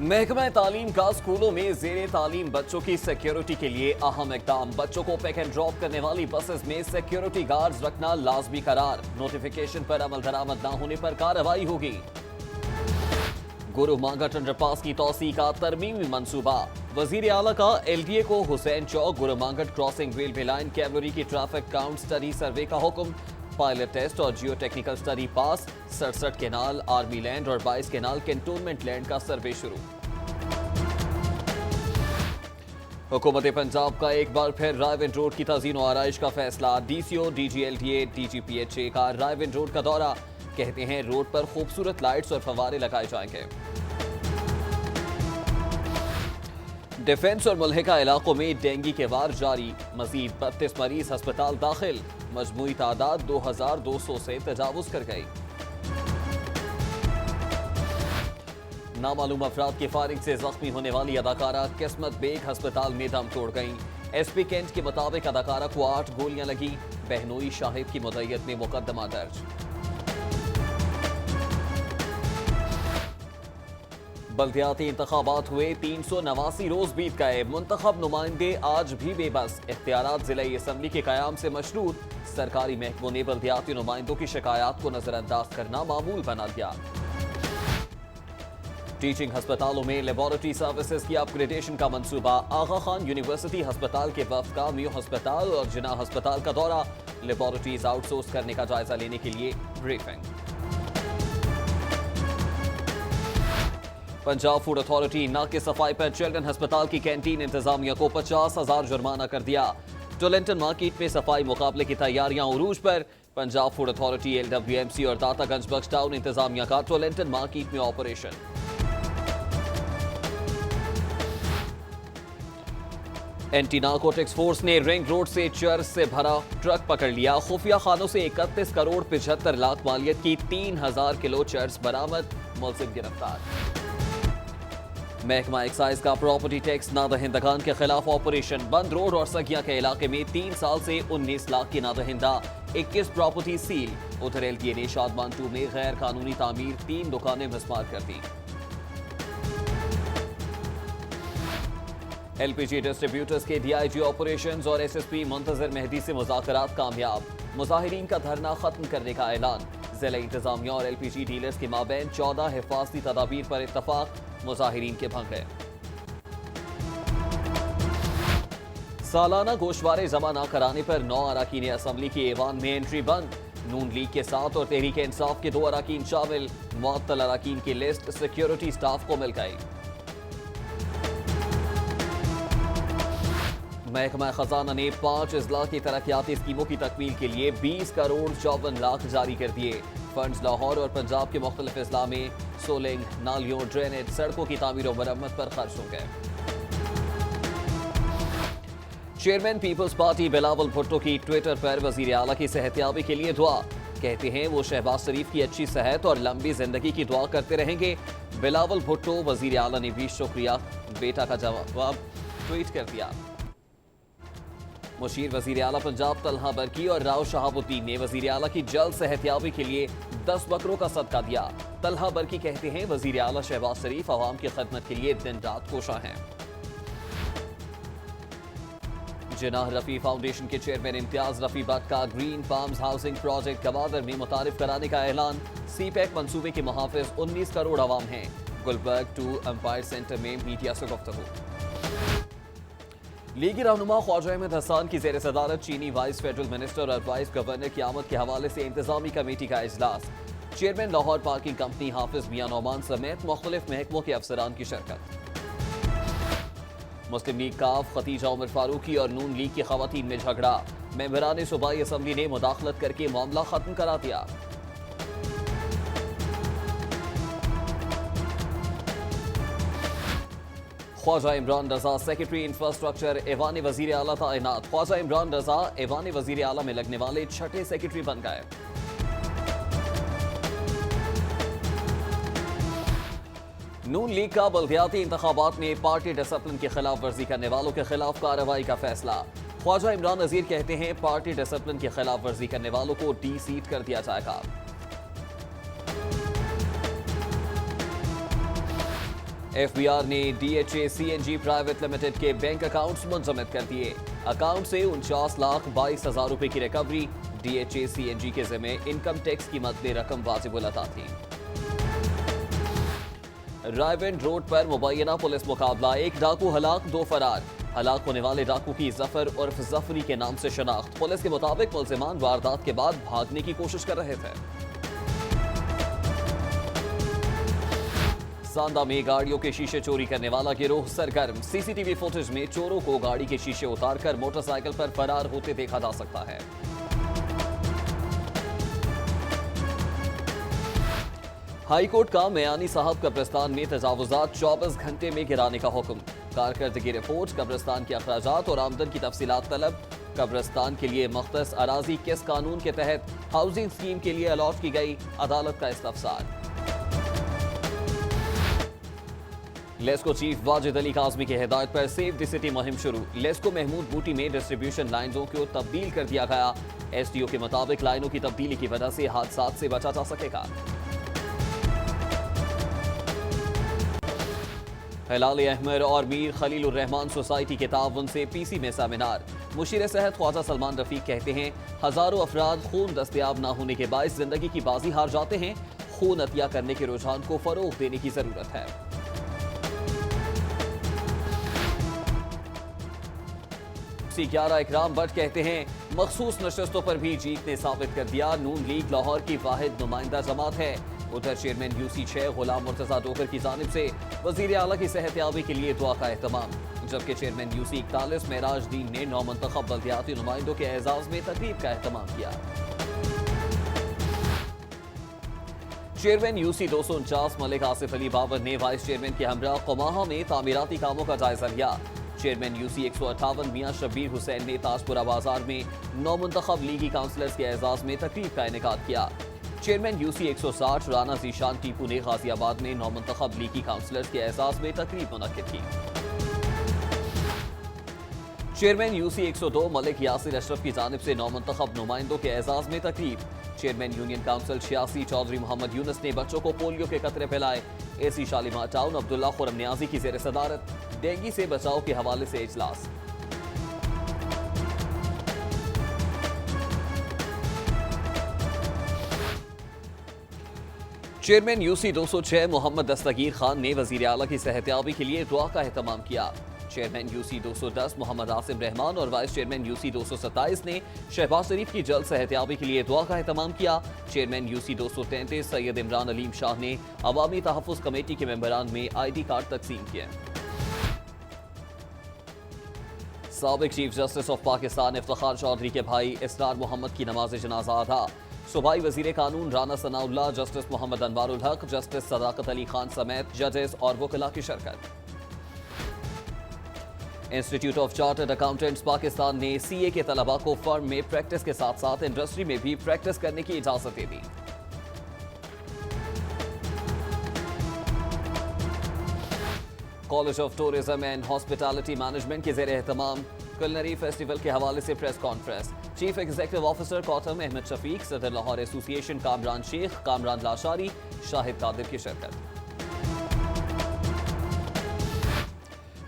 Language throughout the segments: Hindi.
महकमा तालीम का स्कूलों में जेर तालीम बच्चों की सिक्योरिटी के लिए अहम इकदाम। बच्चों को पिक एंड ड्रॉप करने वाली बसेस में सिक्योरिटी गार्ड्स रखना लाजमी करार। नोटिफिकेशन पर अमल दरामद न होने पर कार्रवाई होगी। गुरु मांगट अंडरपास की तौसी का तरमीमी मंसूबा। वजीर आला का LDA को हुसैन चौक गुरु Mangat crossing railway line cavalry की ट्रैफिक काउंट स्टडी सर्वे का हुक्म। पायलट टेस्ट और जियो टेक्निकल स्टडी पास। 67 केनाल आर्मी लैंड और 22 केनाल कैंटोनमेंट लैंड का सर्वे शुरू। हुकूमत पंजाब का एक बार फिर रायविंड रोड की तज़ीन और आराइश का फैसला। DCO DG LDA DGPHA का रायविंड रोड का दौरा। कहते हैं रोड पर खूबसूरत लाइट्स और फवारे लगाए जाएंगे। डिफेंस और मुल्हिका इलाकों में डेंगू के वार जारी। मजीद 32 मरीज अस्पताल दाखिल। मजमूई तादाद 2200 से तजावुज कर गई। नामालूम अफराद की फायरिंग से जख्मी होने वाली अदाकारा किस्मत बेग अस्पताल में दम तोड़ गईं। SP कैंट के मुताबिक अदाकारा को 8 गोलियां लगी। बहनोई शाहिद की मुद्दत में मुकदमा दर्ज। बल्दियाती इंतखाबात हुए 389 रोज बीत गए। मुंतखब नुमाइंदे आज भी बेबस। इख्तियारात जिला असम्बली के कयाम से मशरूत। सरकारी महकमों ने बल्दियाती नुमाइंदों की शिकायत को नजरअंदाज करना मामूल बना दिया। टीचिंग हस्पतालों में लेबोरेटरी सर्विसेज की अपग्रेडेशन का मंसूबा। आगा खान यूनिवर्सिटी हस्पताल के वफ्द का म्यू हस्पताल और जिना हस्पताल का दौरा। लेबोरेटरीज आउटसोर्स करने का जायजा लेने के लिए ब्रीफिंग। पंजाब फूड अथॉरिटी नाके सफाई पर चिल्ड्रन हस्पताल की कैंटीन इंतजामिया को 50,000 जुर्माना कर दिया। टोलेंटन मार्केट में सफाई मुकाबले की तैयारियां उरूज पर। पंजाब फूड अथॉरिटी LWMC और दातागंज बख्श टाउन इंतजामिया का टोलेंटन मार्केट में ऑपरेशन। एंटी नार्कोटिक्स फोर्स ने रिंग रोड से चर्च से भरा ट्रक पकड़ लिया। खुफिया खानों से 31 करोड़ 75 लाख मालियत की 3000 किलो चर्च बरामद। मुलजिम गिरफ्तार। महकमा एक्साइज का प्रॉपर्टी टैक्स नादहिंदगान के खिलाफ ऑपरेशन। बंद रोड और सगिया के इलाके में 3 साल से 19 लाख की नादहिंदा। 21 प्रॉपर्टी सील। उधर LDA ने शादमान 2 में गैर कानूनी तामीर 3 दुकानें मिसमार कर दी। LPG डिस्ट्रीब्यूटर्स के DIG ऑपरेशंस और SSP मुंतजर मेहदी से मुज़ाकरात कामयाब। मुजाहिरीन का धरना खत्म करने का ऐलान। जिला इंतजामिया और LPG डीलर्स के माबैन 14 हिफाजती तदाबीर पर इत्तफाक। मुजाहिरीन के भंग है। सालाना गोशवारे जमा न कराने पर 9 अरकान असम्बली की ऐवान में एंट्री बंद। नून लीग के 7 और तहरीक इंसाफ के 2 अरकान शामिल। मुअत्तल अरकान की लिस्ट सिक्योरिटी स्टाफ को मिल गई। महकमा खजाना ने 5 अजला की तरक्याती स्कीमों की तकमील के लिए 20 करोड़ 54 लाख जारी कर दिए। फंड्स लाहौर और पंजाब के मुख्तलिफ अजला में सोलिंग, नालियों, ड्रेनेज, सड़कों की तामीर और मरम्मत पर खर्च होंगे। Chairman People's Party Bilawal Bhutto की ट्विटर पर वजीर आला की सेहतियाबी के लिए दुआ। कहते हैं वो शहबाज शरीफ की अच्छी सेहत और लंबी जिंदगी की दुआ करते रहेंगे। बिलावल भुट्टो वजीर आला ने भी शुक्रिया बेटा का जवाब ट्वीट कर दिया। मुशीर वजीर आला पंजाब तलहा बरकी और राव शहाबुद्दीन ने वजीर आला की जल्द सेहतियाबी के लिए 10 बकरों का सदका दिया। तलहा बरकी कहते हैं वजीर आला शहबाज शरीफ अवाम की खदमत के लिए दिन रात कोशा हैं। जिनाह रफी फाउंडेशन के चेयरमैन इम्तियाज रफी भट्ट का green palms housing project Gwadar में मुतारिफ कराने का ऐलान। CPEC मंसूबे के मुहाफिज 19 करोड़ अवाम हैं। गुलबर्ग 2 एम्पायर सेंटर में मीडिया से गुफ्तगू। लीगी रहनुमा ख्वाजा अहमद हसन की जेर सदारत चीनी वाइस फेडरल मिनिस्टर और वाइस गवर्नर की आमद के हवाले से इंतजामी कमेटी का इजलास। चेयरमैन लाहौर पार्किंग कंपनी हाफिज मियां नौमान समेत मुख्तलिफ महकमों के अफसरान की शिरकत। मुस्लिम लीग काफ खतीजा उमर फारूकी और नून लीग की खवातीन में झगड़ा। मेंबरान सूबाई असम्बली ने मुदाखलत करके मामला खत्म करा दिया। ख्वाजा इमरान रजा सेक्रेटरी इंफ्रास्ट्रक्चर ऐवान वजीर आला तैनात। ख्वाजा इमरान रजा ऐवान वजीर आला में लगने वाले 6ठे सेक्रेटरी बन गए। नून लीग का बल्दियाती इंतखाबात में पार्टी डिसिप्लिन की खिलाफ वर्जी करने वालों के खिलाफ कार्रवाई का फैसला। ख्वाजा इमरान नजीर कहते हैं पार्टी डिसिप्लिन की खिलाफ वर्जी करने वालों को डी-सीट कर दिया जाएगा। एफबीआर ने डीएचए सीएनजी प्राइवेट लिमिटेड के बैंक अकाउंट्स मुंजमद कर दिए। अकाउंट से 49,22,000 रुपए की रिकवरी। डीएचए सीएनजी के जिम्मे इनकम टैक्स की मद में रकम वाजिबुल अता थी। रायविंड रोड पर मुबैना पुलिस मुकाबला, एक डाकू हलाक, 2 फरार। हलाक होने वाले डाकू की जफर उर्फ जफरी के नाम से शनाख्त। पुलिस के मुताबिक मुल्जिमान वारदात के बाद भागने की कोशिश कर रहे थे। सांदा में गाड़ियों के शीशे चोरी करने वाला गिरोह सरगर्म। सीसीटीवी फुटेज में चोरों को गाड़ी के शीशे उतारकर मोटरसाइकिल पर फरार होते देखा जा सकता है। हाईकोर्ट का मियानी साहब कब्रिस्तान में तजावुजात 24 घंटे में गिराने का हुक्म। कारकर्दगी रिपोर्ट, कब्रिस्तान के अखराजात और आमदन की तफसीलात तलब। कब्रिस्तान के लिए मख्तस अराजी किस कानून के तहत हाउसिंग स्कीम के लिए अलॉट की गई, अदालत का इस्तफसार। लेस्को चीफ वाजिद अली काज़मी की हिदायत पर सेव द सिटी मुहिम शुरू। लेस्को महमूद बूटी में डिस्ट्रीब्यूशन लाइनों को तब्दील कर दिया गया। एसडीओ के मुताबिक लाइनों की तब्दीली की वजह से हादसात से बचा जा सकेगा। हिलाल अहमर और मीर खलीलुर रहमान सोसाइटी के ताउन से पीसी में सेमिनार। मुशीर सेहत ख्वाजा सलमान रफीक कहते हैं, हजारों अफराद खून दस्तयाब न होने के बायस जिंदगी की बाजी हार जाते हैं। खून अतिया करने के रुझान को फरोग देने की जरूरत है। C11 इकराम भट्ट कहते हैं, मखसूस नशस्तों पर भी जीत ने साबित कर दिया नून लीग लाहौर की वाहिद नुमाइंदा जमात है। उधर चेयरमैन UC6 गुलाम मुर्तजा डोगर की जानिब से वजीर आला की सेहतयाबी के लिए दुआ का एहतमाम, जबकि चेयरमैन UC41 मेराज दीन ने नौमंतखब बल्दियाती नुमाइंदों के एजाज में तकरीब का एहतमाम किया। चेयरमैन UC249 मलिक आसिफ अली बाबर ने वाइस चेयरमैन के हमरा कुमाहा में तामीराती कामों का जायजा लिया। चेयरमैन UC158 मियां शब्बीर हुसैन ने ताजपुरा बाजार में नौमंतखब लीगी काउंसलर्स के एजाज में तकरीब का इनेकाद किया। चेयरमैन UC160 राना जीशान टीपू ने गाजियाबाद में नौमंतखब लीगी काउंसलर्स के एजाज में तकरीब मुनक्किद की। चेयरमैन UC102 मलिक यासिर अशरफ की जानिब से नौमंतखब नुमाइंदों के एजाज में तकरीब। Chairman union council 86 Chaudhry Muhammad Younis ने बच्चों को पोलियो के कतरे पिलाए। AC शालीमार टाउन अब्दुल्ला खुरम नियाजी की जेर सदारत डेंगू से बचाव के हवाले से इजलास। चेयरमैन UC206 मोहम्मद दस्तगीर खान ने वजीर आला की सेहतयाबी के लिए दुआ का एहतमाम किया। चेयरमैन UC210 मोहम्मद आसिम रहमान और वाइस चेयरमैन UC227 ने शहबाज शरीफ की जल्द सेहतयाबी के लिए दुआ का एहतमाम किया। चेयरमैन UC233 सैयद इमरान अलीम शाह ने अवामी तहफ़्फ़ुज़ कमेटी के मेंबरान में ID कार्ड तकसीम किए। साबिक chief justice of Pakistan Iftikhar Chaudhry के भाई इसरार मोहम्मद की नमाज जनाजा अदा। सूबाई वजीर कानून राना सनाउल्लाह, जस्टिस मोहम्मद अनवारुल हक, जस्टिस सदाकत अली खान समेत जजेस और वकला की शिरकत। Institute of chartered accountants Pakistan ने CA के तलबा को फर्म में प्रैक्टिस के साथ साथ इंडस्ट्री में भी प्रैक्टिस करने की इजाजत दे दी। College of tourism and hospitality management के ज़ेर एहतमाम कुलिनरी फेस्टिवल के हवाले से press conference. Chief executive officer Kautam Ahmad Shafiq, सदर लाहौर एसोसिएशन कामरान शेख, कामरान लाशारी, शाहिद कादिर की शिरकत।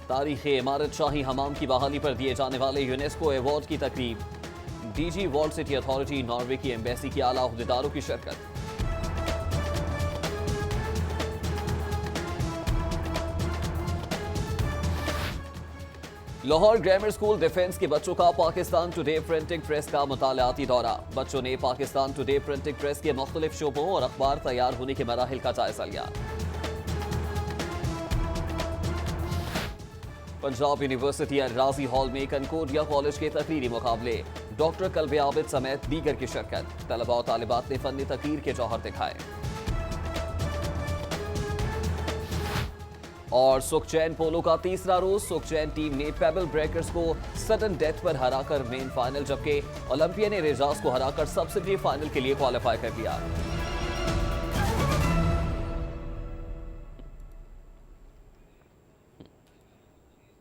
तारीख़ इमारत शाही हमाम की बहाली पर दिए जाने वाले यूनेस्को अवार्ड की तकरीब। DG world city authority, Norway की एम्बेसी के आला अहदेदारों की शिरकत। लाहौर ग्रामर स्कूल डिफेंस के बच्चों का पाकिस्तान टुडे प्रिंटिंग प्रेस का मुतालाती दौरा। बच्चों ने पाकिस्तान टुडे प्रिंटिंग प्रेस के मुख्तलिफ शोबों और अखबार तैयार होने के मराहिल का जायजा लिया। पंजाब यूनिवर्सिटी राजी हॉल में कनकोडिया कॉलेज के तकरीरी मुकाबले। डॉक्टर कल्बे आबिद समेत दीगर की शिरकत। तलबा और तालिबात ने फन तकरीर के जौहर दिखाए। और सुखचैन पोलो का तीसरा रोज, सुखचैन टीम ने पेबल ब्रेकर्स को सडन डेथ पर हराकर मेन फाइनल, जबकि ओलंपिया ने रेजाज को हराकर सब सिटी फाइनल के लिए क्वालिफाई कर लिया।